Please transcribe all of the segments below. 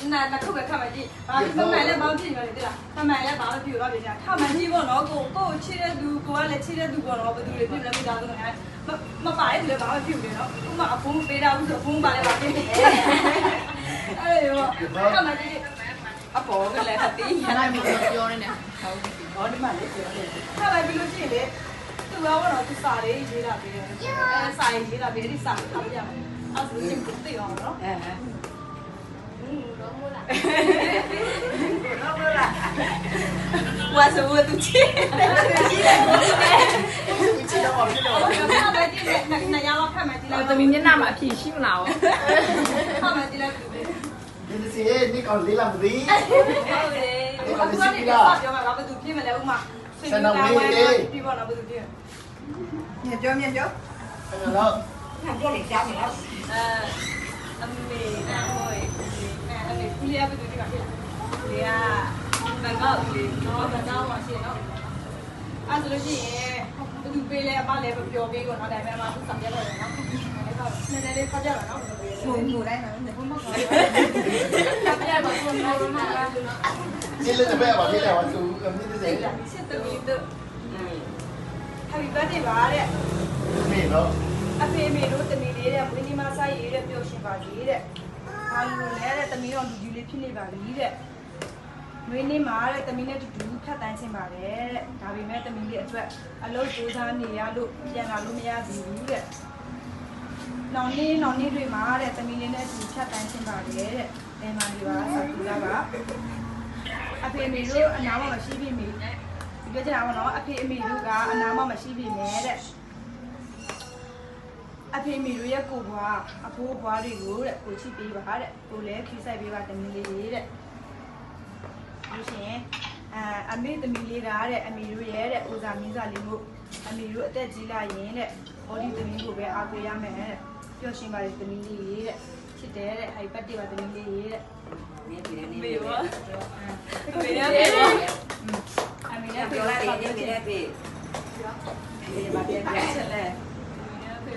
那口味看不起，把他买来包皮了对啦，他买来包皮了别讲，他买几个老狗吃的都过来吃的都过了，不都是皮了没打都来，没买的包皮的了，我妈风背了不是风把来包皮，哎呦，他买这阿婆个来他第一，那没有呢。我的妈嘞，他买比如这嘞，都要我那去杀的一些那边，杀一些那边的杀他们家，他是辛苦对哦，我是我都去，那家伙看买进来，我明天拿马屁洗不了。看买进来。你这你搞你啷不的？我说你别发表嘛，我不都骗没来嘛，所以你单位比我那不都骗。面交。看到。看这里下面了。အမေကဘယ်သူဒီမှာဖြစ်လဲ။လေကဘန်ကောက်လေ။ဘန်ကောက်မှာရှိတယ်နော်။အဲ့ဆိုလို့ရှိရင်ဘယ်သူပေးလဲအမလည်းပြောပေးကောနော်ဒါပေမဲ့အမသူဆောင်ပြတော့တယ်နော်။နည်းနည်းလေးဖတ်ကြပါနော်။ငိုတိုင်းနော်။ဘုမကော။ဖတ်ပြပါဆုံးတော့မှာလား။ 这个不要把这两碗煮，你这谁？ စစ်တမီတို့Happy birthday ပါတဲ့။ 没咯。အဖေမေတို့တမီလေးတဲ့မင်းဒီမဆိုင်ရေးတဲ့ပျော်ရှင်ပါကြီးတဲ့။ဘာလို့လဲတဲ့တမီတော်လူကြီးလေးဖြစ်နေပါလိတဲ့။မင်းနေမှာတဲ့တမီနဲ့တူတူဖြတ်တန်းချင်းပါတယ်တဲ့။ဒါပေမဲ့တမီလေးအတွက်အလုပ်စူးစမ်းနေရလို့ပြန်လာလို့မရသေးဘူးတဲ့။နောင်နေ့တွေမှာတဲ့တမီလေးနဲ့တူဖြတ်တန်းချင်းပါတယ်တဲ့။အဲမှာဒီပါဆောက်ကြည့်ပါ။အဖေမေတို့အနာမမရှိပြီမေ။ဒီပြောချင်တာကနော်အဖေအမေတို့ကအနာမမရှိပြီနဲ့တဲ့အဖေမေတို့ရဲ့ကိုဘွားအဖိုးဘွားတွေကိုတဲ့ကိုချစ်ပေးပါတဲ့ကိုလည်းခီးဆိုင်ပေးပါတမီးလေးတဲ့လို့ရှင်အမေတမီးလေးကအမေတို့ရဲ့တဲ့ဦးစားမင်းစားလေးတို့အမေတို့အသက်ကြီးလာရင်တဲ့ဘော်ဒီတမီးကိုပဲအားပေးရမယ်တဲ့ပျော်ရှင်ပါလေတမီးလေးတဲ့ချစ်တယ်တဲ့ဟိုက်ပတ်တေးပါတမီးလေးတဲ့မေရောမေရောအမေလည်းပြောလိုက်တယ်မေလည်းပြေမေပါပြန်ချက်လဲဒီ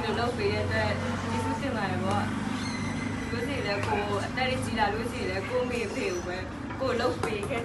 လိုလုပ်ပေးရတဲ့ဒီစုစင်လာရောလို့စီလေကိုအတက်ကြီးလာလို့စီလေကိုမေဖေကိုပဲကိုလုပ်ပေးခဲ့